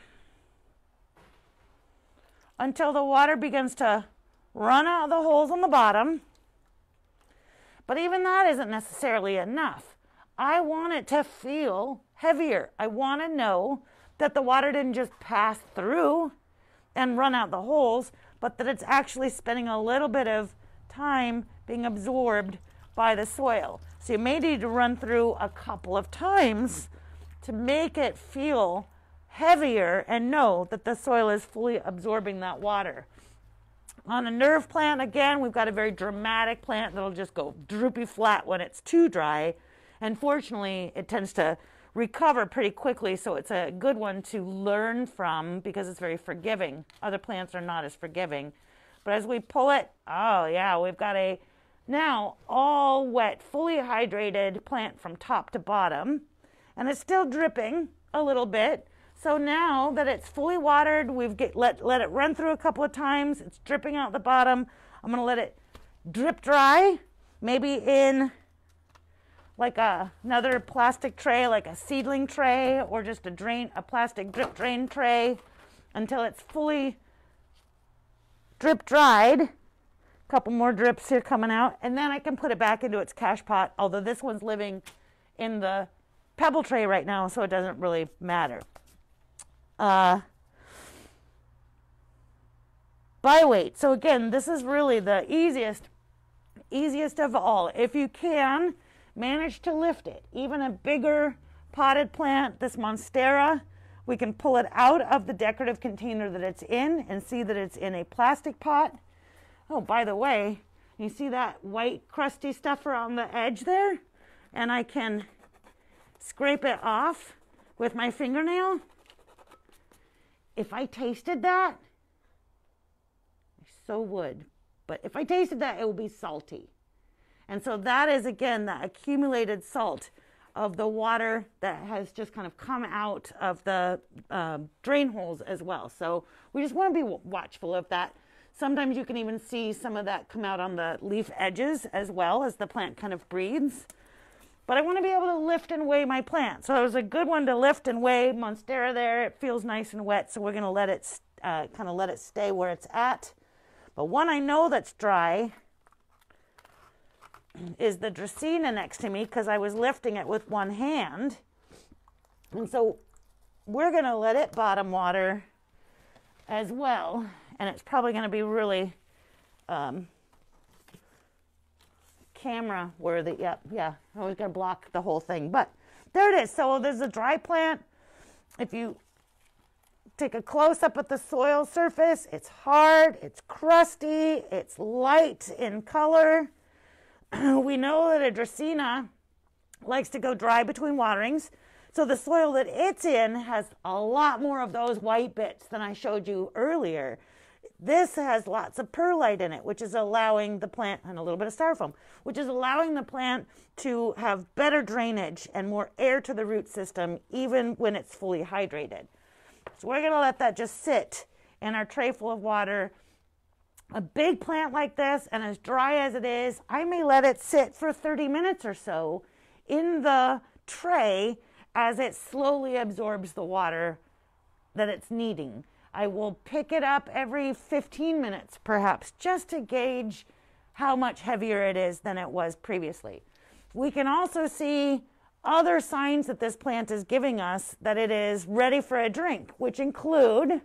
until the water begins to run out of the holes on the bottom. But even that isn't necessarily enough. I want it to feel heavier. I want to know that the water didn't just pass through and run out the holes, but that it's actually spending a little bit of time being absorbed by the soil. So you may need to run through a couple of times to make it feel heavier and know that the soil is fully absorbing that water. On a nerve plant, again, we've got a very dramatic plant that'll just go droopy flat when it's too dry. And fortunately, it tends to recover pretty quickly, so it's a good one to learn from because it's very forgiving. Other plants are not as forgiving. But as we pull it, oh yeah, we've got a now all wet, fully hydrated plant from top to bottom. And it's still dripping a little bit. So now that it's fully watered, we've let it run through a couple of times. It's dripping out the bottom. I'm going to let it drip dry, maybe in like another plastic tray, like a seedling tray, or just a plastic drip drain tray until it's fully drip dried. A couple more drips here coming out, and then I can put it back into its cache pot, although this one's living in the pebble tray right now, so it doesn't really matter. By weight. So again, this is really the easiest of all. If you can manage to lift it, even a bigger potted plant, this Monstera, We can pull it out of the decorative container that it's in and see that it's in a plastic pot. Oh, by the way, you see that white crusty stuff around the edge there? And I can scrape it off with my fingernail. If I tasted that, I so would. But if I tasted that, it would be salty. And so that is, again, the accumulated salt of the water that has just kind of come out of the drain holes as well. So we just want to be watchful of that. Sometimes you can even see some of that come out on the leaf edges as well as the plant kind of breathes. But I want to be able to lift and weigh my plant. So it was a good one to lift and weigh. Monstera there, it feels nice and wet, so we're going to let it kind of let it stay where it's at. But one I know that's dry is the Dracaena next to me, because I was lifting it with one hand. And so we're going to let it bottom water as well. And it's probably going to be really camera worthy. Yep, yeah. I was going to block the whole thing. But there it is. So there's a dry plant. If you take a close up at the soil surface, it's hard, it's crusty, it's light in color. We know that a Dracaena likes to go dry between waterings. So the soil that it's in has a lot more of those white bits than I showed you earlier. This has lots of perlite in it, which is allowing the plant, and a little bit of styrofoam, which is allowing the plant to have better drainage and more air to the root system, even when it's fully hydrated. So we're going to let that just sit in our tray full of water. A big plant like this, and as dry as it is, I may let it sit for 30 minutes or so in the tray as it slowly absorbs the water that it's needing. I will pick it up every 15 minutes, perhaps, just to gauge how much heavier it is than it was previously. We can also see other signs that this plant is giving us that it is ready for a drink, which include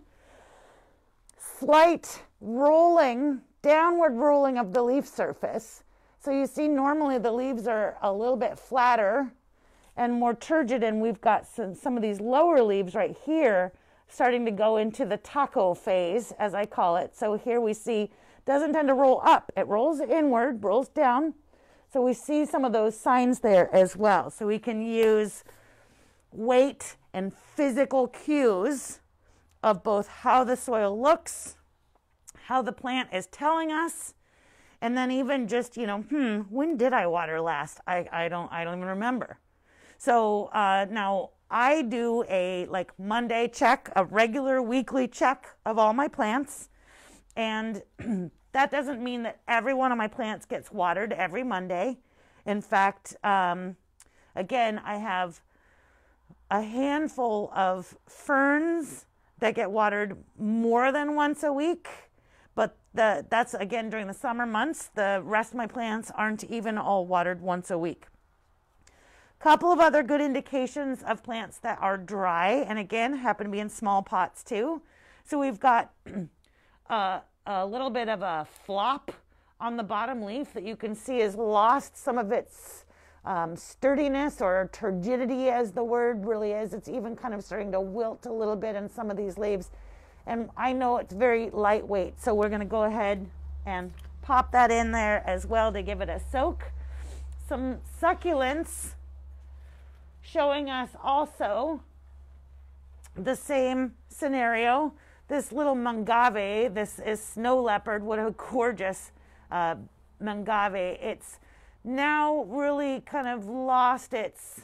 slight rolling, downward rolling of the leaf surface. So you see normally the leaves are a little bit flatter and more turgid, and we've got some of these lower leaves right here starting to go into the taco phase, as I call it. So here we see, doesn't tend to roll up. It rolls inward, rolls down. So we see some of those signs there as well. So we can use weight and physical cues of both how the soil looks, how the plant is telling us, and then even just, when did I water last? I don't even remember. So now I do a Monday check, a regular weekly check of all my plants. And that doesn't mean that every one of my plants gets watered every Monday. In fact, again, I have a handful of ferns that get watered more than once a week. But that's, again, during the summer months. The rest of my plants aren't even all watered once a week. Couple of other good indications of plants that are dry, and again, happen to be in small pots too. So we've got a little bit of a flop on the bottom leaf that you can see has lost some of its sturdiness or turgidity, as the word really is. It's even kind of starting to wilt a little bit in some of these leaves. And I know it's very lightweight, so we're going to go ahead and pop that in there as well to give it a soak. Some succulents showing us also the same scenario. This little mangave, this is snow leopard. What a gorgeous mangave. It's now really kind of lost its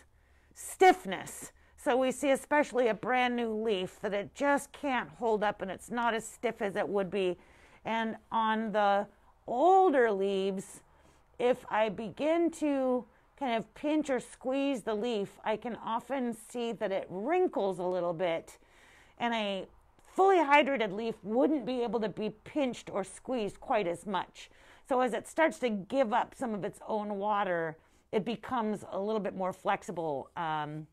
stiffness. So we see, especially a brand new leaf, that it just can't hold up and it's not as stiff as it would be. And on the older leaves, if I begin to kind of pinch or squeeze the leaf, I can often see that it wrinkles a little bit, and a fully hydrated leaf wouldn't be able to be pinched or squeezed quite as much. So as it starts to give up some of its own water, it becomes a little bit more flexible and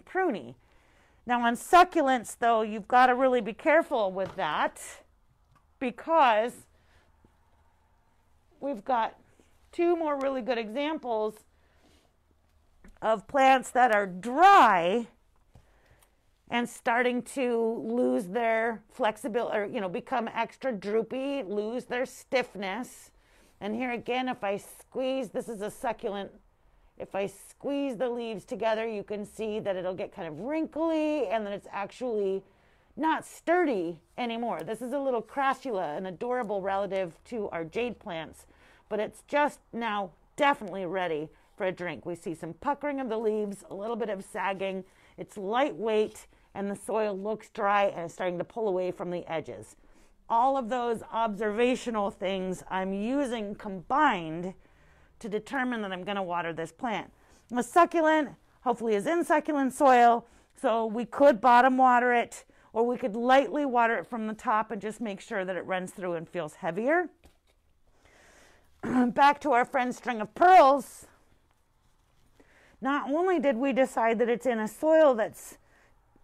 pruny. Now on succulents, though, you've got to really be careful with that, because we've got two more really good examples of plants that are dry and starting to lose their flexibility, or, you know, become extra droopy, lose their stiffness. And here again, if I squeeze, this is a succulent, if I squeeze the leaves together, you can see that it'll get kind of wrinkly and that it's actually not sturdy anymore. This is a little crassula, an adorable relative to our jade plants, but it's just now definitely ready for a drink. We see some puckering of the leaves, a little bit of sagging. It's lightweight and the soil looks dry and is starting to pull away from the edges. All of those observational things I'm using combined to determine that I'm going to water this plant. A succulent hopefully is in succulent soil, so we could bottom water it, or we could lightly water it from the top and just make sure that it runs through and feels heavier. Back to our friend string of pearls. Not only did we decide that it's in a soil that's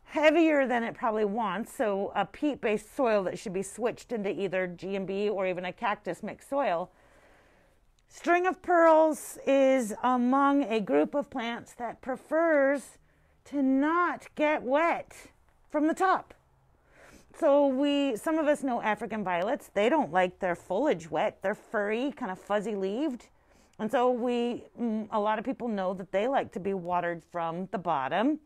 heavier than it probably wants, so a peat-based soil that should be switched into either G&B or even a cactus mixed soil, string of pearls is among a group of plants that prefers to not get wet from the top. So some of us know African violets. They don't like their foliage wet. They're furry, kind of fuzzy-leaved. And so a lot of people know that they like to be watered from the bottom.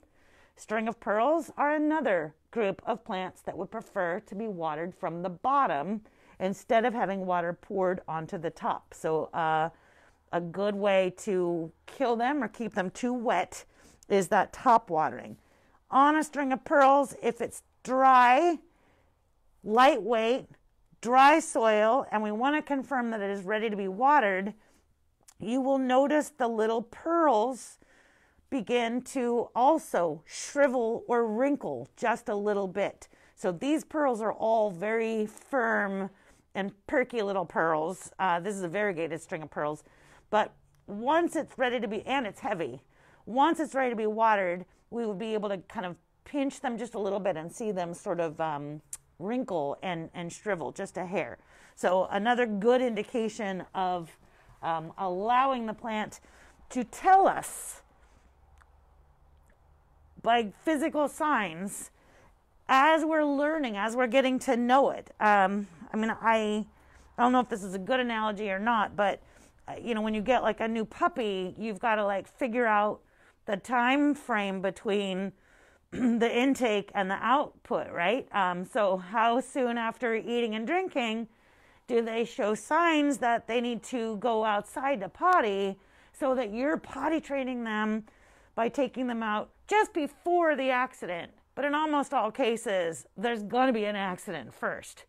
String of pearls are another group of plants that would prefer to be watered from the bottom instead of having water poured onto the top. So a good way to kill them or keep them too wet is that top watering. On a string of pearls, if it's dry, lightweight, dry soil, and we want to confirm that it is ready to be watered, you will notice the little pearls begin to also shrivel or wrinkle just a little bit. So these pearls are all very firm and perky little pearls. This is a variegated string of pearls. But once it's ready to be, and it's heavy, once it's ready to be watered, we would be able to kind of pinch them just a little bit and see them sort of wrinkle and shrivel just a hair. So another good indication of allowing the plant to tell us by physical signs as we're learning, as we're getting to know it. I don't know if this is a good analogy or not, but you know, when you get like a new puppy, you've got to like figure out the time frame between the intake and the output, right? So how soon after eating and drinking do they show signs that they need to go outside to potty, so that you're potty training them by taking them out just before the accident. But in almost all cases, there's going to be an accident first.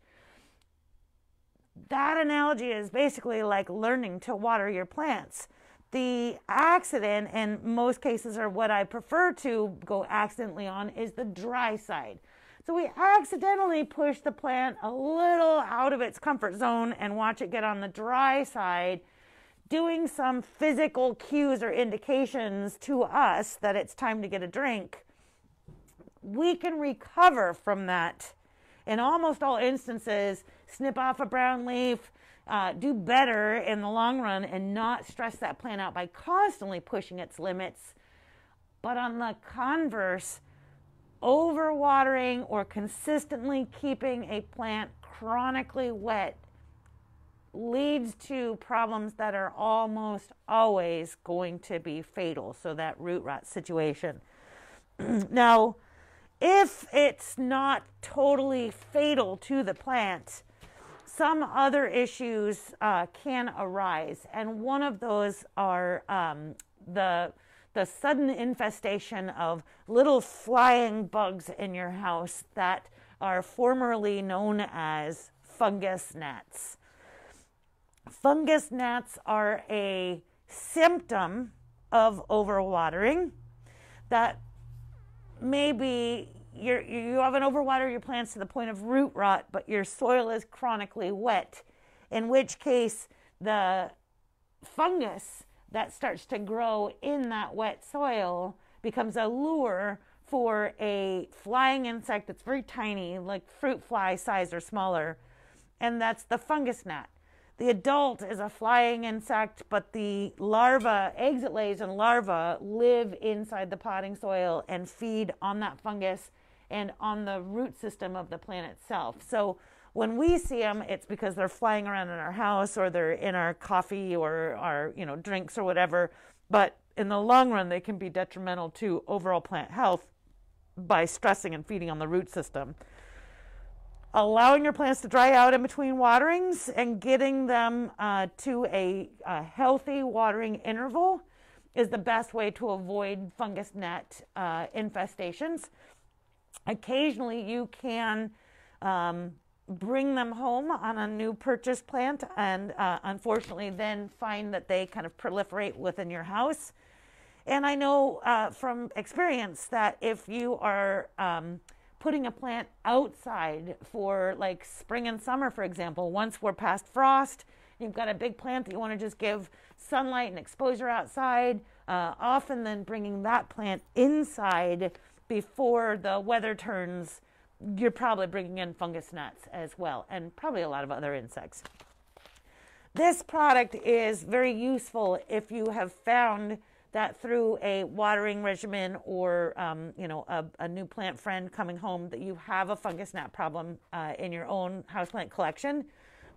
That analogy is basically like learning to water your plants. The accident, in most cases, or what I prefer to go accidentally on, is the dry side. So we accidentally push the plant a little out of its comfort zone and watch it get on the dry side, doing some physical cues or indications to us that it's time to get a drink. We can recover from that in almost all instances, snip off a brown leaf, do better in the long run and not stress that plant out by constantly pushing its limits. But on the converse, overwatering or consistently keeping a plant chronically wet leads to problems that are almost always going to be fatal. So that root rot situation. Now, if it's not totally fatal to the plant, some other issues can arise, and one of those are the sudden infestation of little flying bugs in your house that are formerly known as fungus gnats. Fungus gnats are a symptom of overwatering that maybe you haven't overwatered your plants to the point of root rot, but your soil is chronically wet, in which case the fungus that starts to grow in that wet soil becomes a lure for a flying insect that's very tiny, like fruit fly size or smaller, and that's the fungus gnat. The adult is a flying insect, but the larva, eggs it lays and larvae live inside the potting soil and feed on that fungus and on the root system of the plant itself. So when we see them, it's because they're flying around in our house, or they're in our coffee or our, drinks or whatever. But in the long run, they can be detrimental to overall plant health by stressing and feeding on the root system. Allowing your plants to dry out in between waterings and getting them to a healthy watering interval is the best way to avoid fungus gnat infestations. Occasionally, you can bring them home on a new purchase plant, and unfortunately then find that they kind of proliferate within your house. And I know from experience that if you are putting a plant outside for like spring and summer, for example, once we're past frost, you've got a big plant that you want to just give sunlight and exposure outside, often then bringing that plant inside before the weather turns, you're probably bringing in fungus gnats as well, and probably a lot of other insects. This product is very useful if you have found that through a watering regimen or a new plant friend coming home that you have a fungus gnat problem in your own houseplant collection.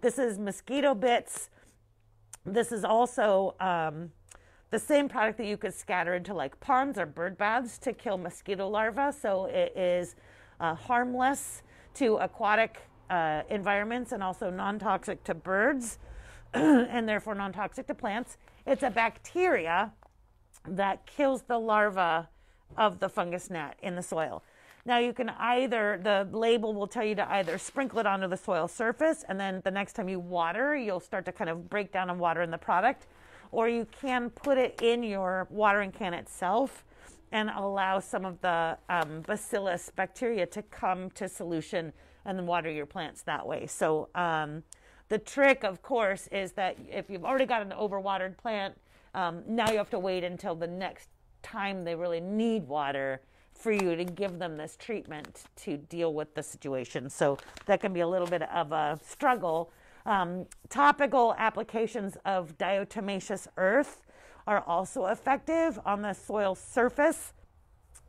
This is mosquito bits. This is also the same product that you could scatter into like ponds or bird baths to kill mosquito larvae. So it is harmless to aquatic environments and also non-toxic to birds and therefore non-toxic to plants. It's a bacteria that kills the larva of the fungus gnat in the soil. Now you can either, the label will tell you to either sprinkle it onto the soil surface, and then the next time you water, you'll start to kind of break down and water in the product, or you can put it in your watering can itself and allow some of the bacillus bacteria to come to solution and then water your plants that way. So the trick, of course, is that if you've already got an overwatered plant, now you have to wait until the next time they really need water for you to give them this treatment to deal with the situation. So that can be a little bit of a struggle. Topical applications of diatomaceous earth are also effective on the soil surface.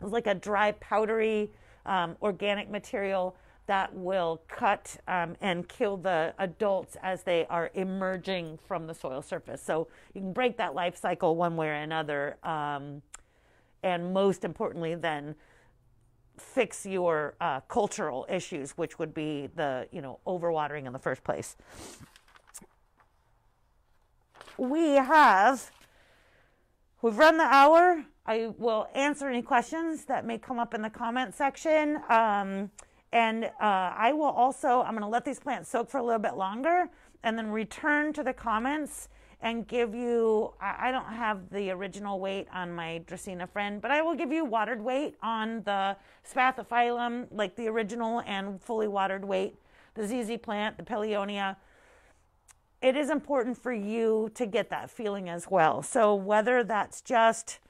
It's like a dry, powdery organic material that will cut and kill the adults as they are emerging from the soil surface. So you can break that life cycle one way or another, and most importantly then fix your cultural issues, which would be the overwatering in the first place. We've run the hour. I will answer any questions that may come up in the comment section. And I will also, I'm going to let these plants soak for a little bit longer and then return to the comments and give you, I don't have the original weight on my Dracaena friend, but I will give you watered weight on the Spathiphyllum, like the original and fully watered weight, the ZZ plant, the Peleonia. It is important for you to get that feeling as well. So whether that's just,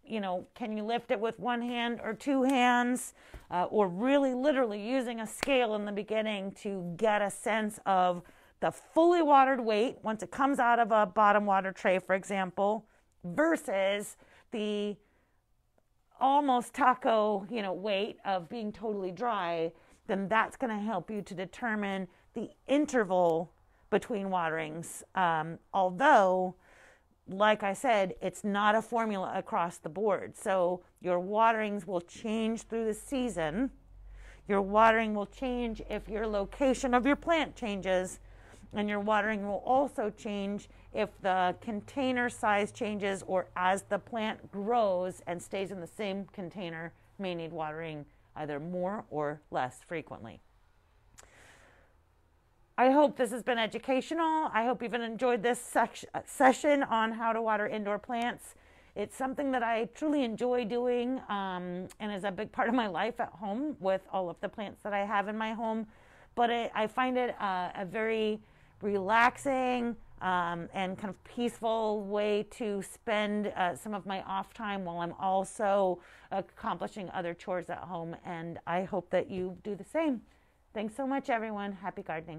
can you lift it with one hand or two hands, or really literally using a scale in the beginning to get a sense of the fully watered weight once it comes out of a bottom water tray, for example, versus the almost taco, weight of being totally dry, then that's going to help you to determine the interval between waterings. Although, like I said, it's not a formula across the board. So your waterings will change through the season. Your watering will change if your location of your plant changes. And your watering will also change if the container size changes, or as the plant grows and stays in the same container, may need watering either more or less frequently. I hope this has been educational. I hope you've enjoyed this session on how to water indoor plants. It's something that I truly enjoy doing and is a big part of my life at home with all of the plants that I have in my home. But I find it a very relaxing and kind of peaceful way to spend some of my off time while I'm also accomplishing other chores at home. And I hope that you do the same. Thanks so much, everyone. Happy gardening.